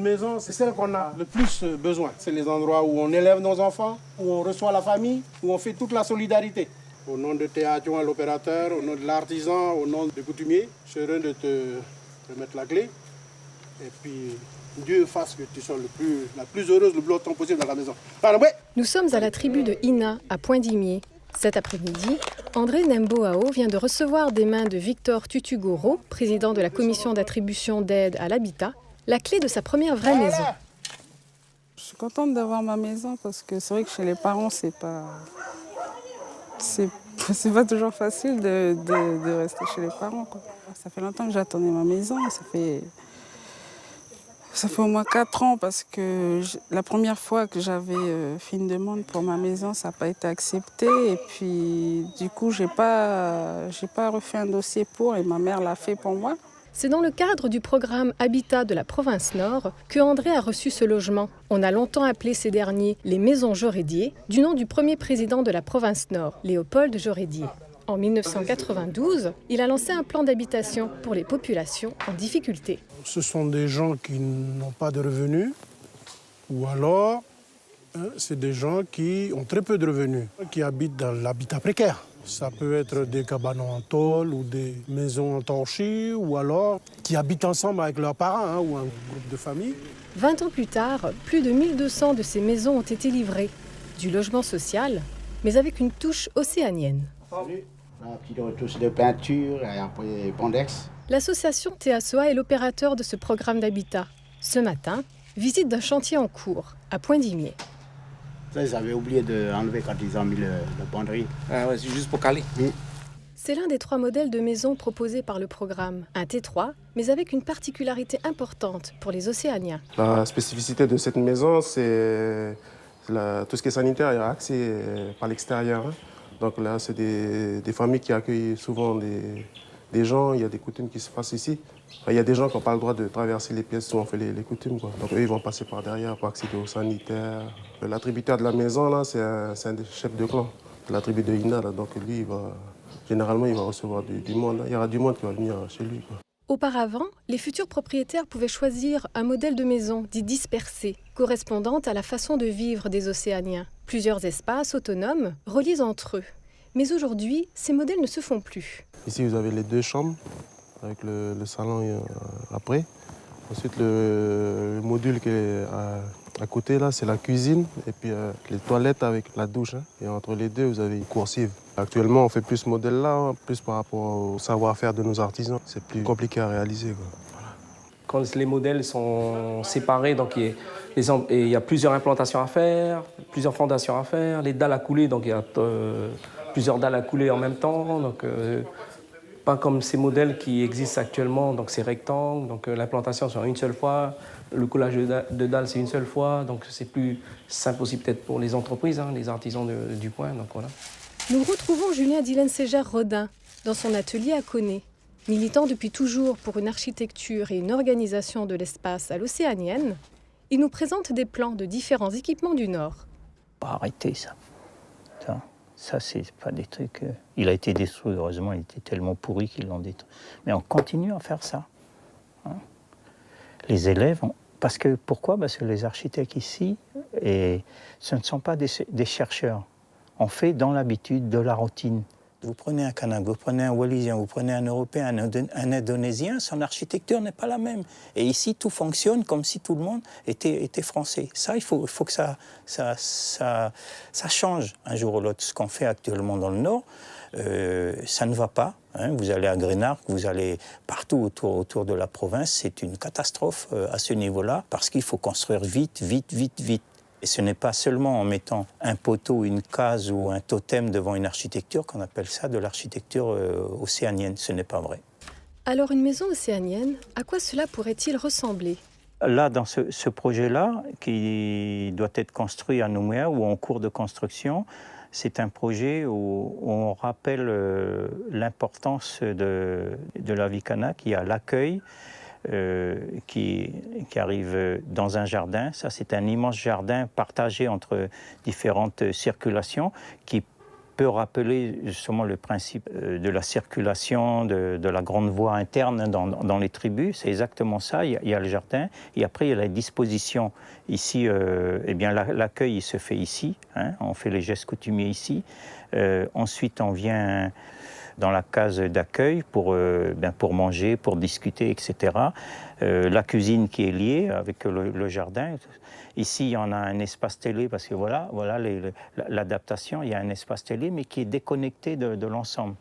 Une maison, c'est celle qu'on a le plus besoin. C'est les endroits où on élève nos enfants, où on reçoit la famille, où on fait toute la solidarité. Au nom de tes adjoints, l'opérateur, au nom de l'artisan, au nom du coutumier, je suis heureux de te remettre la clé. Et puis, Dieu fasse que tu sois la plus heureuse le plus longtemps possible dans la maison. Alors, ouais. Nous sommes à la tribu de Ina, à Point-d'Imier. Cet après-midi, André Nemboao vient de recevoir des mains de Victor Tutugoro, président de la commission d'attribution d'aide à l'habitat, la clé de sa première vraie maison. Je suis contente d'avoir ma maison parce que c'est vrai que chez les parents, c'est pas toujours facile de rester chez les parents, quoi. Ça fait longtemps que j'attendais ma maison. Ça fait au moins 4 ans parce que la première fois que j'avais fait une demande pour ma maison, ça n'a pas été accepté. Et puis, du coup, j'ai pas refait un dossier pour et ma mère l'a fait pour moi. C'est dans le cadre du programme Habitat de la province Nord que André a reçu ce logement. On a longtemps appelé ces derniers les maisons Jorédier, du nom du premier président de la province Nord, Léopold Jorédier. En 1992, il a lancé un plan d'habitation pour les populations en difficulté. Ce sont des gens qui n'ont pas de revenus, ou alors c'est des gens qui ont très peu de revenus, qui habitent dans l'habitat précaire. Ça peut être des cabanes en tôle ou des maisons en torchis, ou alors qui habitent ensemble avec leurs parents ou un groupe de famille. 20 ans plus tard, plus de 1200 de ces maisons ont été livrées. Du logement social, mais avec une touche océanienne. Un petit retouche de peinture et après Pondex. L'association TSOA est l'opérateur de ce programme d'habitat. Ce matin, visite d'un chantier en cours, à Point-d'Imier. Ça, ils avaient oublié d'enlever quand ils ont mis le banderie. Ah ouais, c'est juste pour caler. Oui. C'est l'un des 3 modèles de maisons proposés par le programme. Un T3, mais avec une particularité importante pour les Océaniens. La spécificité de cette maison, c'est tout ce qui est sanitaire, il y a accès par l'extérieur. Donc là, c'est des familles qui accueillent souvent des gens, il y a des coutumes qui se passent ici. Il y a des gens qui n'ont pas le droit de traverser les pièces où on fait les coutumes, quoi. Donc eux, ils vont passer par derrière pour accéder aux sanitaires. L'attributaire de la maison, là, c'est un des chefs de clan, de la tribu de Ina. Là. Donc lui, généralement, il va recevoir du monde. Là. Il y aura du monde qui va venir chez lui, quoi. Auparavant, les futurs propriétaires pouvaient choisir un modèle de maison dit dispersé, correspondant à la façon de vivre des Océaniens. Plusieurs espaces autonomes relient entre eux. Mais aujourd'hui, ces modèles ne se font plus. Ici, vous avez les 2 chambres, avec le salon après. Ensuite, le module qui est à côté, là, c'est la cuisine. Et puis les toilettes avec la douche. Et entre les deux, vous avez une coursive. Actuellement, on fait plus ce modèle-là, plus par rapport au savoir-faire de nos artisans. C'est plus compliqué à réaliser, quoi. Voilà. Quand les modèles sont séparés, donc il y a plusieurs implantations à faire, plusieurs fondations à faire, les dalles à couler, donc il y a plusieurs dalles à couler en même temps. Donc, pas comme ces modèles qui existent actuellement, donc c'est rectangle, donc l'implantation c'est en une seule fois, le coulage de dalles c'est une seule fois, donc c'est plus simple aussi peut-être pour les entreprises, les artisans du coin, donc voilà. Nous retrouvons Julien Dylan-Ségère-Rodin dans son atelier à Koné. Militant depuis toujours pour une architecture et une organisation de l'espace à l'océanienne, il nous présente des plans de différents équipements du Nord. Arrêtez ça. Ça, c'est pas des trucs... Il a été détruit, heureusement, il était tellement pourri qu'ils l'ont détruit. Mais on continue à faire ça. Les élèves... Pourquoi ? Parce que les architectes ici, ce ne sont pas des chercheurs. On fait dans l'habitude de la routine. Vous prenez un Kanak, vous prenez un Wallisien, vous prenez un Européen, un Indonésien, son architecture n'est pas la même. Et ici, tout fonctionne comme si tout le monde était français. Ça, il faut que ça change un jour ou l'autre. Ce qu'on fait actuellement dans le Nord, ça ne va pas. Vous allez à Grenarc, vous allez partout autour de la province, c'est une catastrophe à ce niveau-là, parce qu'il faut construire vite. Et ce n'est pas seulement en mettant un poteau, une case ou un totem devant une architecture qu'on appelle ça de l'architecture océanienne. Ce n'est pas vrai. Alors une maison océanienne, à quoi cela pourrait-il ressembler ? Là, dans ce projet-là, qui doit être construit à Nouméa ou en cours de construction, c'est un projet où on rappelle l'importance de la vie kanak. Il y a l'accueil, qui arrive dans un jardin. Ça, c'est un immense jardin partagé entre différentes circulations qui peut rappeler justement le principe de la circulation, de la grande voie interne dans les tribus. C'est exactement ça. Il y a le jardin et après il y a la disposition. Ici, eh bien, l'accueil il se fait ici. Hein, on fait les gestes coutumiers ici. Ensuite, on vient dans la case d'accueil pour manger, pour discuter, etc. La cuisine qui est liée avec le jardin. Ici, il y en a un espace télé, parce que voilà l'adaptation, il y a un espace télé, mais qui est déconnecté de l'ensemble.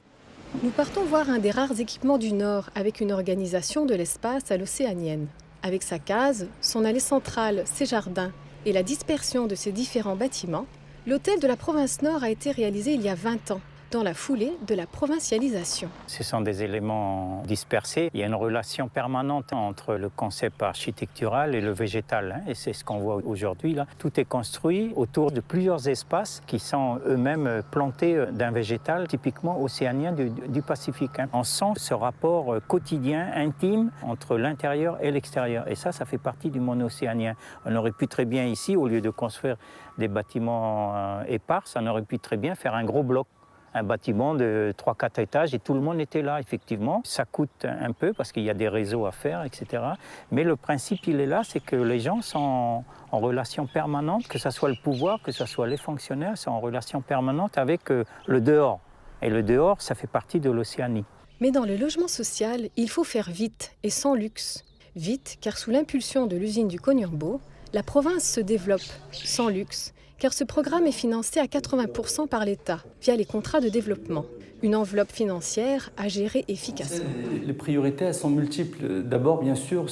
Nous partons voir un des rares équipements du Nord, avec une organisation de l'espace à l'océanienne. Avec sa case, son allée centrale, ses jardins et la dispersion de ses différents bâtiments, l'hôtel de la province Nord a été réalisé il y a 20 ans. Dans la foulée de la provincialisation. Ce sont des éléments dispersés. Il y a une relation permanente entre le concept architectural et le végétal. Hein, et c'est ce qu'on voit aujourd'hui. Là. Tout est construit autour de plusieurs espaces qui sont eux-mêmes plantés d'un végétal typiquement océanien du Pacifique. Hein. On sent ce rapport quotidien, intime, entre l'intérieur et l'extérieur. Et ça fait partie du monde océanien. On aurait pu très bien ici, au lieu de construire des bâtiments épars, on aurait pu très bien faire un gros bloc. Un bâtiment de 3-4 étages et tout le monde était là, effectivement. Ça coûte un peu parce qu'il y a des réseaux à faire, etc. Mais le principe, il est là, c'est que les gens sont en relation permanente, que ce soit le pouvoir, que ce soit les fonctionnaires, sont en relation permanente avec le dehors. Et le dehors, ça fait partie de l'Océanie. Mais dans le logement social, il faut faire vite et sans luxe. Vite, car sous l'impulsion de l'usine du Cognambo, la province se développe sans luxe, car ce programme est financé à 80% par l'État, via les contrats de développement. Une enveloppe financière à gérer efficacement. Les priorités, elles sont multiples. D'abord, bien sûr,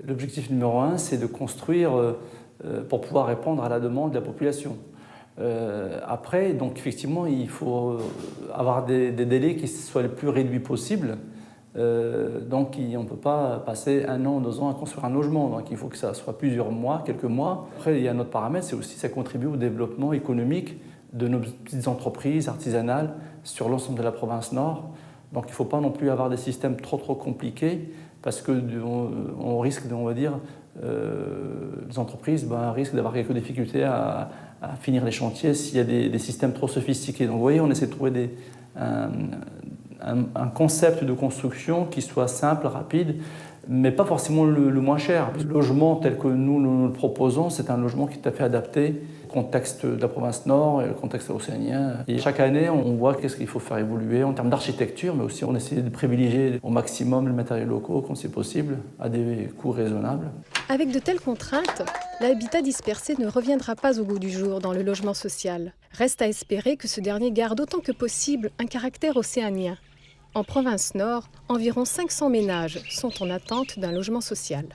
l'objectif numéro 1, c'est de construire pour pouvoir répondre à la demande de la population. Après, donc, effectivement, il faut avoir des délais qui soient les plus réduits possibles. Donc on ne peut pas passer 1 an, 2 ans à construire un logement. Donc il faut que ça soit plusieurs mois, quelques mois. Après, il y a un autre paramètre, c'est aussi ça contribue au développement économique de nos petites entreprises artisanales sur l'ensemble de la province Nord. Donc il ne faut pas non plus avoir des systèmes trop compliqués parce qu'on risque, on va dire, les entreprises risquent d'avoir quelques difficultés à finir les chantiers s'il y a des systèmes trop sophistiqués. Donc vous voyez, on essaie de trouver un concept de construction qui soit simple, rapide, mais pas forcément le moins cher. Le logement tel que nous le proposons, c'est un logement qui est tout à fait adapté au contexte de la province Nord et le contexte océanien. Et chaque année, on voit qu'est-ce qu'il faut faire évoluer en termes d'architecture, mais aussi on essaie de privilégier au maximum les matériaux locaux quand c'est possible, à des coûts raisonnables. Avec de telles contraintes, l'habitat dispersé ne reviendra pas au goût du jour dans le logement social. Reste à espérer que ce dernier garde autant que possible un caractère océanien. En province Nord, environ 500 ménages sont en attente d'un logement social.